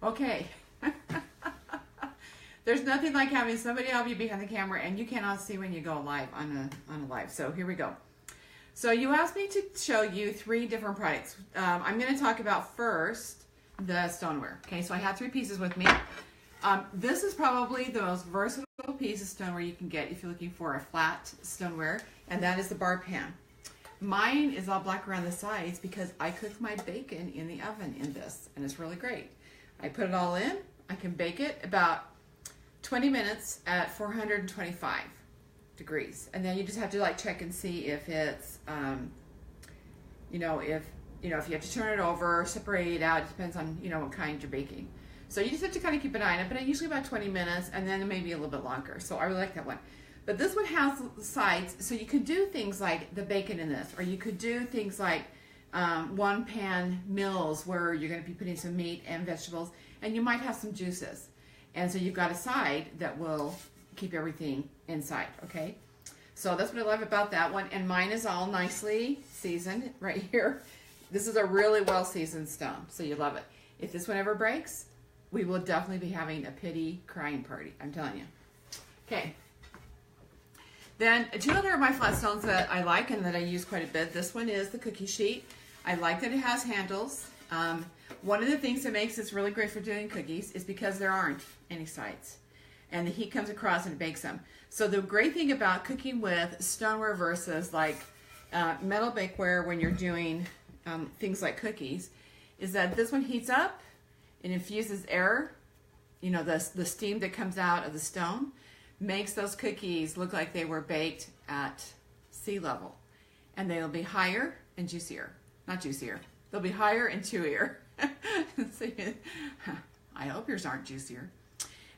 Okay. There's nothing like having somebody help you behind the camera and you cannot see when you go live on a live. So here we go. So you asked me to show you 3 different products. I'm going to talk about first the stoneware. Okay, so I have 3 pieces with me. This is probably the most versatile piece of stoneware you can get if you're looking for a flat stoneware, and that is the bar pan. Mine is all black around the sides because I cook my bacon in the oven in this, and it's really great. I put it all in. I can bake it about 20 minutes at 425 degrees, and then you just have to like check and see if it's, if you have to turn it over, separate it out. It depends on what kind you're baking. So you just have to kind of keep an eye on it, but usually about 20 minutes, and then maybe a little bit longer. So I really like that one. But this one has sides, so you could do things like the bacon in this, or you could do things like one pan meals where you're going to be putting some meat and vegetables, and you might have some juices. And so you've got a side that will keep everything inside, okay? So that's what I love about that one. And mine is all nicely seasoned right here. This is a really well seasoned stone, so you love it. If this one ever breaks, we will definitely be having a pity crying party, I'm telling you. Okay. Then 2 other of my flat stones that I like and that I use quite a bit. This one is the cookie sheet. I like that it has handles. One of the things that makes this really great for doing cookies is because there aren't any sides, and the heat comes across and it bakes them. So the great thing about cooking with stoneware versus like metal bakeware when you're doing things like cookies is that this one heats up and infuses air. The steam that comes out of the stone makes those cookies look like they were baked at sea level, and they'll be higher and juicier. Not juicier. They'll be higher and chewier. I hope yours aren't juicier.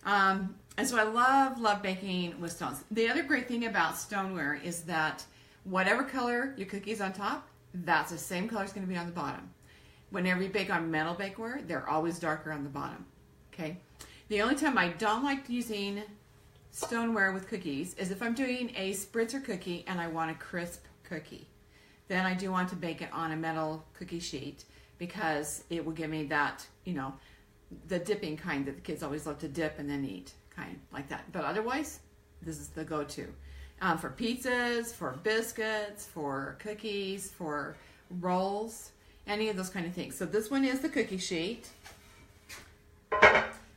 And so I love baking with stones. The other great thing about stoneware is that whatever color your cookie's on top, that's the same color it's going to be on the bottom. Whenever you bake on metal bakeware, they're always darker on the bottom. Okay. The only time I don't like using stoneware with cookies is if I'm doing a spritzer cookie and I want a crisp cookie. Then I do want to bake it on a metal cookie sheet because it will give me that, the dipping kind that the kids always love to dip and then eat, kind like that. But otherwise, this is the go-to. For pizzas, for biscuits, for cookies, for rolls, any of those kind of things. So this one is the cookie sheet.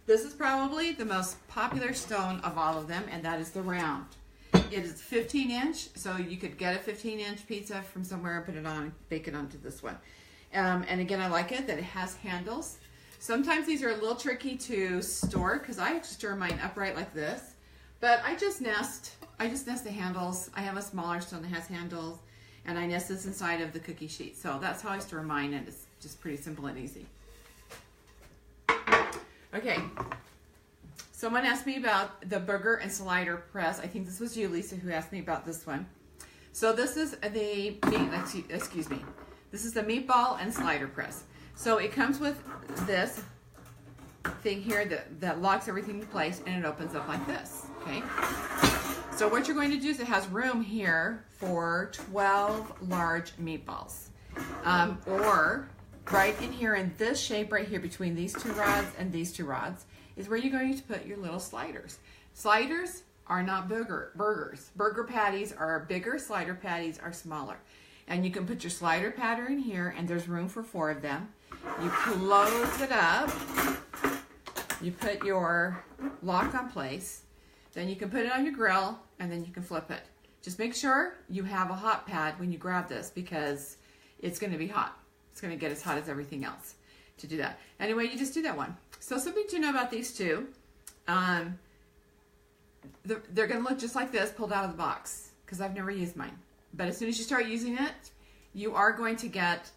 This is probably the most popular stone of all of them, and that is the round. It is 15-inch, so you could get a 15-inch pizza from somewhere and put it on, bake it onto this one. And again, I like it that it has handles. Sometimes these are a little tricky to store because I have to store mine upright like this. But I just nest the handles. I have a smaller stone that has handles, and I nest this inside of the cookie sheet. So that's how I store mine, and it's just pretty simple and easy. Okay. Someone asked me about the burger and slider press. I think this was you, Lisa, who asked me about this one. So this is the This is the meatball and slider press. So it comes with this thing here that locks everything in place, and it opens up like this. Okay. So what you're going to do is it has room here for 12 large meatballs, or right in here in this shape right here between these 2 rods and these 2 rods is where you're going to put your little sliders. Sliders are not burgers. Burger patties are bigger, slider patties are smaller. And you can put your slider pattern in here, and there's room for 4 of them. You close it up. You put your lock on place. Then you can put it on your grill, and then you can flip it. Just make sure you have a hot pad when you grab this because it's going to be hot. It's going to get as hot as everything else to do that. Anyway, you just do that one. So something to know about these 2. They're going to look just like this pulled out of the box because I've never used mine. But as soon as you start using it, you are going to get,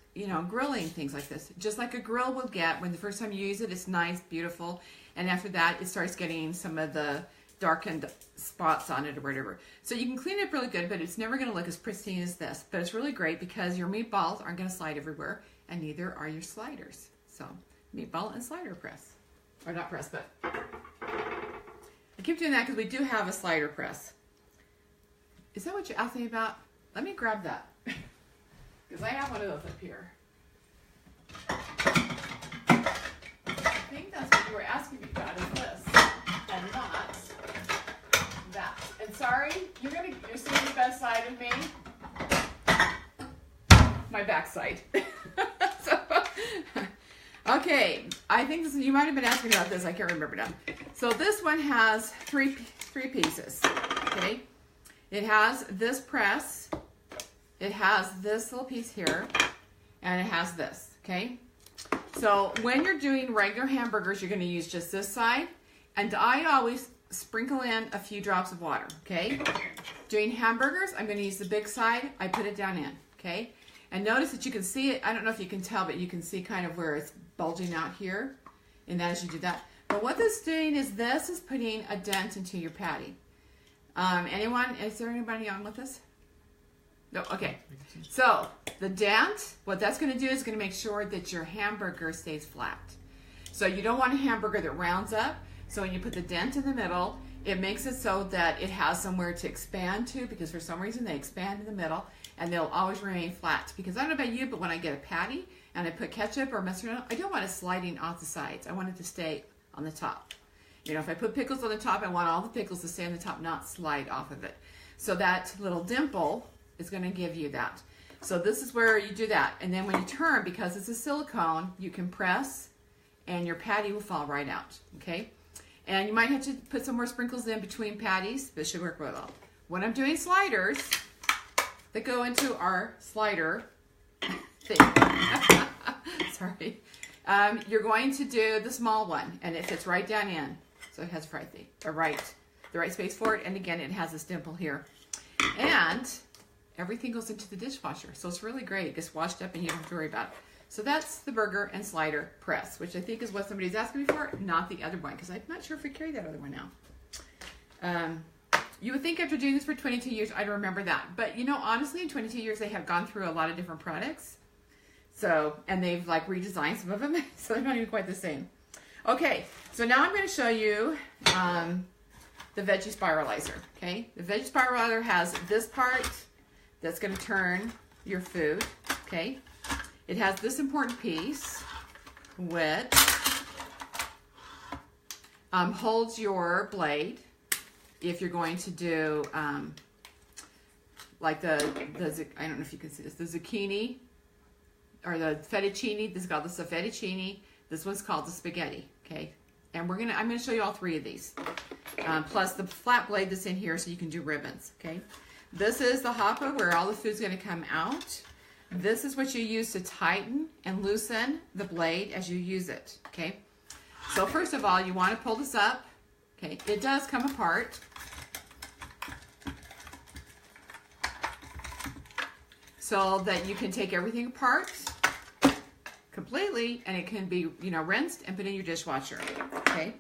grilling things like this. Just like a grill will get when the first time you use it, it's nice, beautiful. And after that, it starts getting some of the darkened spots on it or whatever. So you can clean it up really good, but it's never going to look as pristine as this. But it's really great because your meatballs aren't going to slide everywhere, and neither are your sliders. So meatball and slider press. Or not press, but I keep doing that because we do have a slider press. Is that what you asked me about? Let me grab that because I have one of those up here. I think that's what my backside. So, okay, I think this, you might have been asking about this. I can't remember now. So this one has three pieces. Okay, it has this press. It has this little piece here, and it has this. Okay, so when you're doing regular hamburgers, you're going to use just this side, and I always sprinkle in a few drops of water. Okay, doing hamburgers, I'm going to use the big side. I put it down in. Okay, and notice that you can see it. I don't know if you can tell, but you can see kind of where it's bulging out here, and as you do that. But what this is doing is this is putting a dent into your patty. Anyone? Is there anybody on with this? No. Okay. So the dent, what that's going to do is going to make sure that your hamburger stays flat. So you don't want a hamburger that rounds up. So when you put the dent in the middle, it makes it so that it has somewhere to expand to, because for some reason they expand in the middle, and they'll always remain flat. Because I don't know about you, but when I get a patty and I put ketchup or mustard, I don't want it sliding off the sides. I want it to stay on the top. You know, if I put pickles on the top, I want all the pickles to stay on the top, not slide off of it. So that little dimple is going to give you that. So this is where you do that. And then when you turn, because it's a silicone, you can press and your patty will fall right out. Okay? And you might have to put some more sprinkles in between patties, but it should work well. When I'm doing sliders that go into our slider thing, sorry, you're going to do the small one, and it fits right down in. So it has the right space for it. And again, it has this dimple here. And everything goes into the dishwasher. So it's really great. It gets washed up and you don't have to worry about it. So that's the burger and slider press, which I think is what somebody's asking me for, not the other one, because I'm not sure if we carry that other one now. You would think after doing this for 22 years, I'd remember that. But you know, honestly, in 22 years, they have gone through a lot of different products. So, and they've like redesigned some of them, so they're not even quite the same. Okay, so now I'm going to show you the veggie spiralizer. Okay, the veggie spiralizer has this part that's going to turn your food. Okay, it has this important piece, which holds your blade. If you're going to do like the I don't know if you can see this, the zucchini or the fettuccine. This is called the fettuccine. This one's called the spaghetti. Okay, and I'm gonna show you all three of these, plus the flat blade that's in here, so you can do ribbons. Okay, this is the hopper where all the food's gonna come out. This is what you use to tighten and loosen the blade as you use it. Okay, so first of all, you want to pull this up. Okay, it does come apart. So that you can take everything apart completely, and it can be, you know, rinsed and put in your dishwasher. Okay,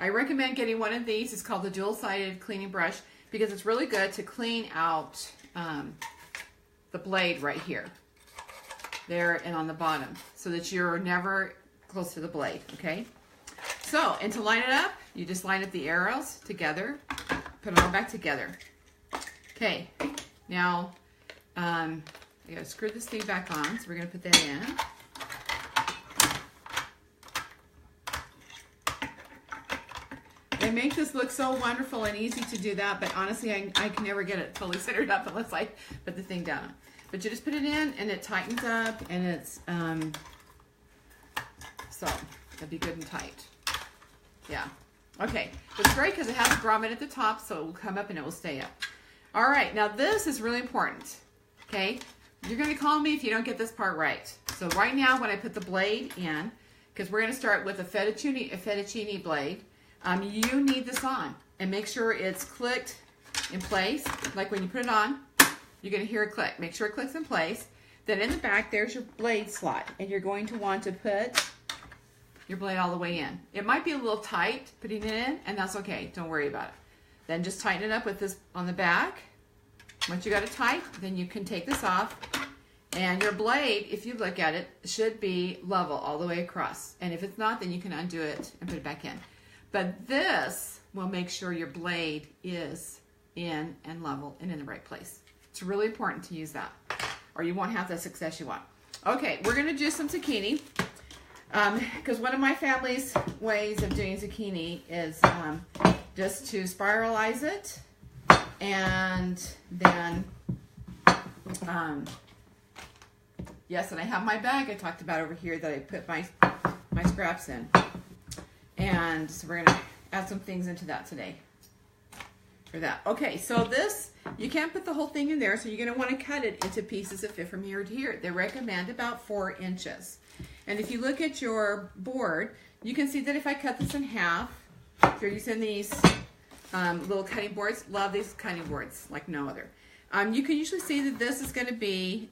I recommend getting one of these. It's called the dual-sided cleaning brush, because it's really good to clean out the blade right here, there, and on the bottom, so that you're never close to the blade. Okay, so, and to line it up, you just line up the arrows together, put them all back together. Okay, now I gotta screw this thing back on, so we're gonna put that in. They make this look so wonderful and easy to do that, but honestly, I can never get it fully centered up unless I put the thing down. But you just put it in, and it tightens up, and it's, so, it'll be good and tight. Yeah. Okay. It's great because it has a grommet at the top, so it will come up and it will stay up. All right. Now, this is really important. Okay. You're going to call me if you don't get this part right. So right now, when I put the blade in, because we're going to start with a fettuccine blade, you need this on. And make sure it's clicked in place. Like when you put it on, you're going to hear it click. Make sure it clicks in place. Then in the back, there's your blade slot. And you're going to want to put your blade all the way in. It might be a little tight putting it in, and that's okay. Don't worry about it. Then just tighten it up with this on the back. Once you got it tight, then you can take this off, and your blade, if you look at it, should be level all the way across. And if it's not, then you can undo it and put it back in. But this will make sure your blade is in and level and in the right place. It's really important to use that, or you won't have the success you want. Okay, we're going to do some zucchini. Because one of my family's ways of doing zucchini is just to spiralize it, and then Yes, and I have my bag I talked about over here that I put my scraps in. And so we're going to add some things into that today. For that. Okay, so this, you can't put the whole thing in there, so you're going to want to cut it into pieces that fit from here to here. They recommend about 4 inches. And if you look at your board, you can see that if I cut this in half, if you're using these little cutting boards, love these cutting boards like no other. You can usually see that this is going to be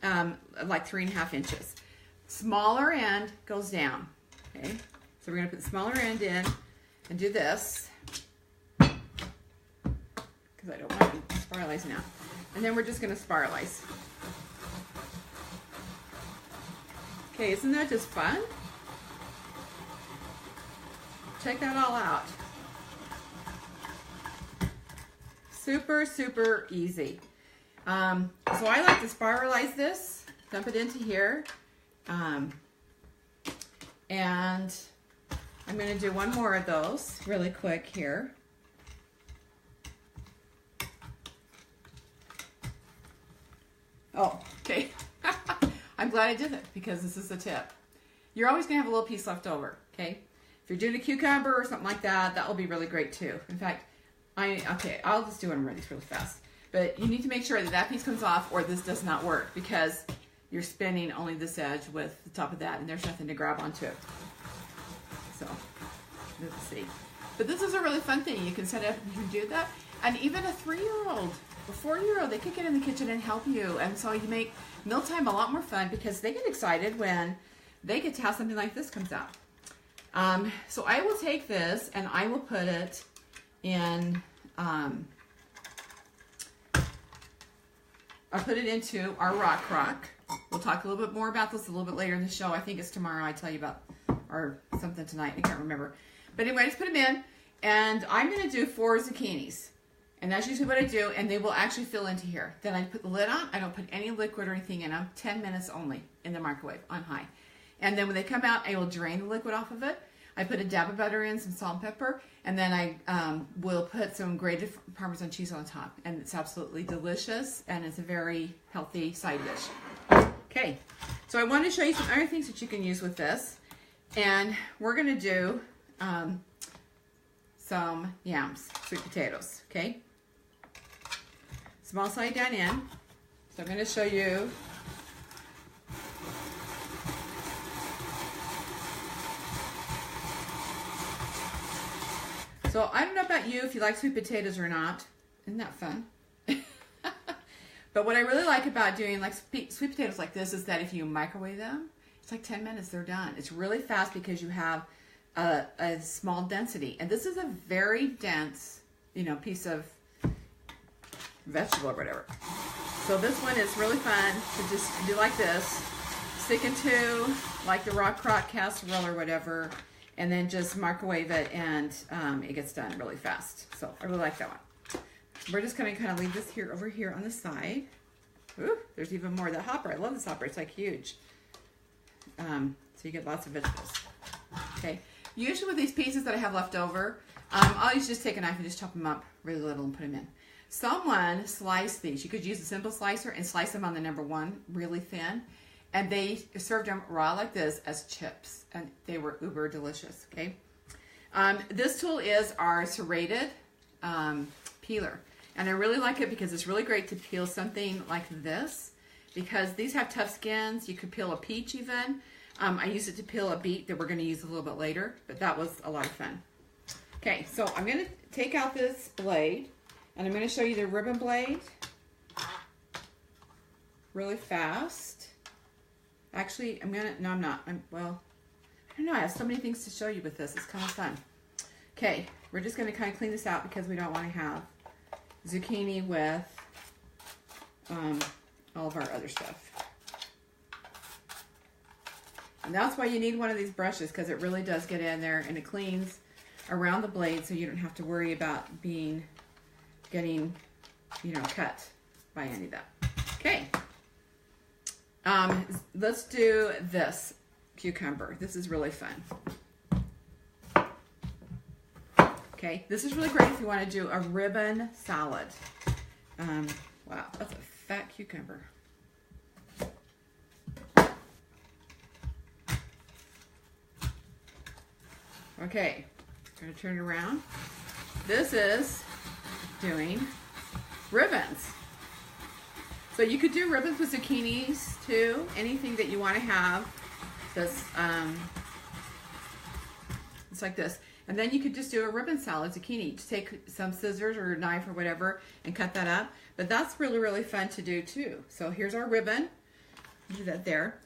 like 3.5 inches. Smaller end goes down. Okay, so we're going to put the smaller end in and do this because I don't want to spiralize now. And then we're just going to spiralize. Okay, isn't that just fun? Check that all out. Super, super easy. So I like to spiralize this, dump it into here, and I'm going to do one more of those really quick here. Oh, okay. I'm glad I did it because this is the tip. You're always going to have a little piece left over, okay? If you're doing a cucumber or something like that, that will be really great too. In fact, I'll just do one of these really fast. But you need to make sure that that piece comes off or this does not work because you're spinning only this edge with the top of that and there's nothing to grab onto. So, let's see. But this is a really fun thing. You can set up, you can do that. And even a 3-year-old, a 4-year-old, they could get in the kitchen and help you. And so you make mealtime a lot more fun because they get excited when they get to have something like this comes out. So I will take this and I will put it in, I'll put it into our rock crock. We'll talk a little bit more about this a little bit later in the show. I think it's tomorrow I tell you about, or something tonight. I can't remember. But anyway, just put them in. And I'm going to do 4 zucchinis. And that's usually what I do. And they will actually fill into here. Then I put the lid on. I don't put any liquid or anything in them. 10 minutes only in the microwave on high. And then when they come out, I will drain the liquid off of it. I put a dab of butter in, some salt and pepper, and then I will put some grated Parmesan cheese on top. And it's absolutely delicious, and it's a very healthy side dish. Okay, so I want to show you some other things that you can use with this. And we're going to do some yams, sweet potatoes, okay? Small side down in. So I'm going to show you. So I don't know about you if you like sweet potatoes or not. Isn't that fun? But what I really like about doing like sweet potatoes like this is that if you microwave them, it's like 10 minutes, they're done. It's really fast because you have a small density. And this is a very dense, piece of vegetable or whatever. So this one is really fun to just do like this. Stick into like the rock crock casserole or whatever. And then just microwave it and it gets done really fast. So I really like that one. We're just going to kind of leave this here over here on the side. Ooh, there's even more of that hopper. I love this hopper. It's like huge. So you get lots of vegetables. Okay. Usually with these pieces that I have left over, I'll usually just take a knife and just chop them up really little and put them in. Someone sliced these. You could use a simple slicer and slice them on the number 1 really thin. And they served them raw like this as chips. And they were uber delicious, okay? This tool is our serrated peeler. And I really like it because it's really great to peel something like this. Because these have tough skins. You could peel a peach even. I use it to peel a beet that we're going to use a little bit later. But that was a lot of fun. Okay, so I'm going to take out this blade. And I'm going to show you the ribbon blade. Really fast. Actually, I'm not. I don't know. I have so many things to show you with this. It's kind of fun. Okay, we're just going to kind of clean this out because we don't want to have zucchini with all of our other stuff. And that's why you need one of these brushes because it really does get in there and it cleans around the blade so you don't have to worry about getting, cut by any of that. Okay. Let's do this cucumber. This is really fun. Okay, this is really great if you want to do a ribbon salad. Wow, that's a fat cucumber. Okay, I'm going to turn it around. This is doing ribbons. So you could do ribbons with zucchinis too, anything that you want to have. This, it's like this. And then you could just do a ribbon salad zucchini. Just take some scissors or a knife or whatever and cut that up. But that's really, really fun to do too. So here's our ribbon. Do that there.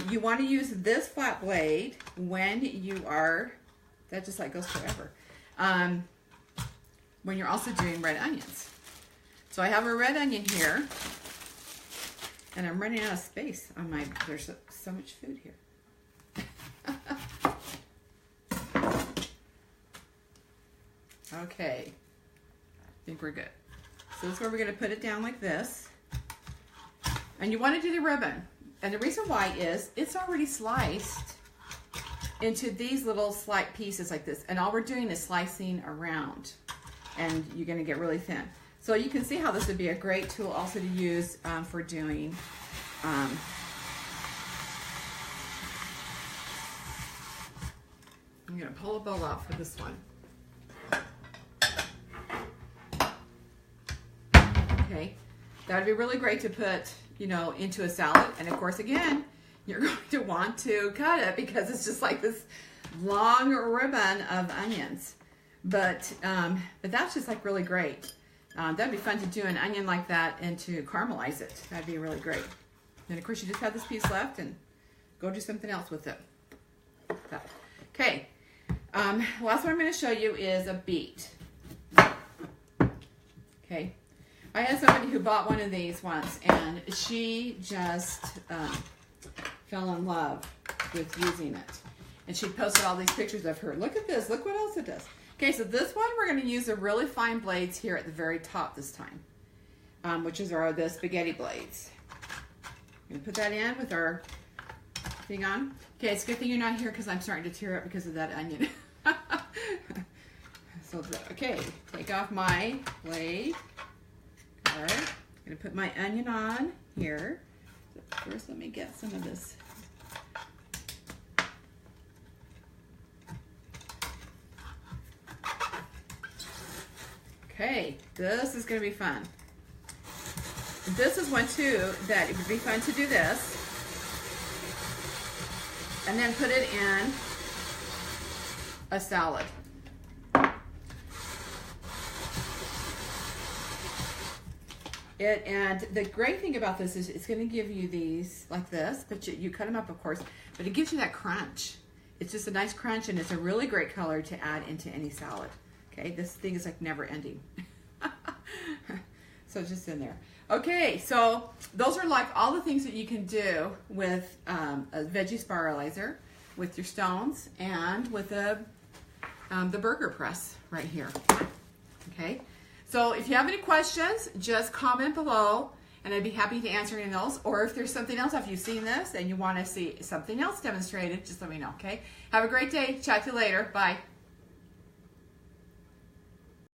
You want to use this flat blade when you are, that just like goes forever, when you're also doing red onions. So I have a red onion here, and I'm running out of space on my, there's so much food here. Okay, I think we're good. So this is where we're going to put it down like this. And you want to do the ribbon. And the reason why is it's already sliced into these little slight pieces like this. And all we're doing is slicing around. And you're going to get really thin. So you can see how this would be a great tool also to use for doing I'm going to pull a bowl out for this one. Okay, that would be really great to put, you know, into a salad. And of course, again, you're going to want to cut it because it's just like this long ribbon of onions. But that's just like really great. That'd be fun to do an onion like that and to caramelize it. That'd be really great. And of course, you just have this piece left and go do something else with it. Okay, last one I'm going to show you is a beet. Okay. I had somebody who bought one of these once, and she just fell in love with using it. And she posted all these pictures of her. Look at this. Look what else it does. Okay, so this one, we're going to use the really fine blades here at the very top this time, which is the spaghetti blades. I'm going to put that in with our thing on. Okay, it's a good thing you're not here because I'm starting to tear up because of that onion. So, okay, take off my blade. I'm going to put my onion on here. First, let me get some of this. Okay, this is going to be fun. This is one too that it would be fun to do this. And then put it in a salad. And the great thing about this is it's going to give you these like this, but you cut them up, of course, but it gives you that crunch. It's just a nice crunch, and it's a really great color to add into any salad. Okay, this thing is like never ending. So it's just in there. Okay, so those are like all the things that you can do with a veggie spiralizer, with your stones, and with the burger press right here. Okay. So if you have any questions, just comment below, and I'd be happy to answer any of those. Or if there's something else, if you've seen this and you want to see something else demonstrated, just let me know, okay? Have a great day. Chat to you later. Bye.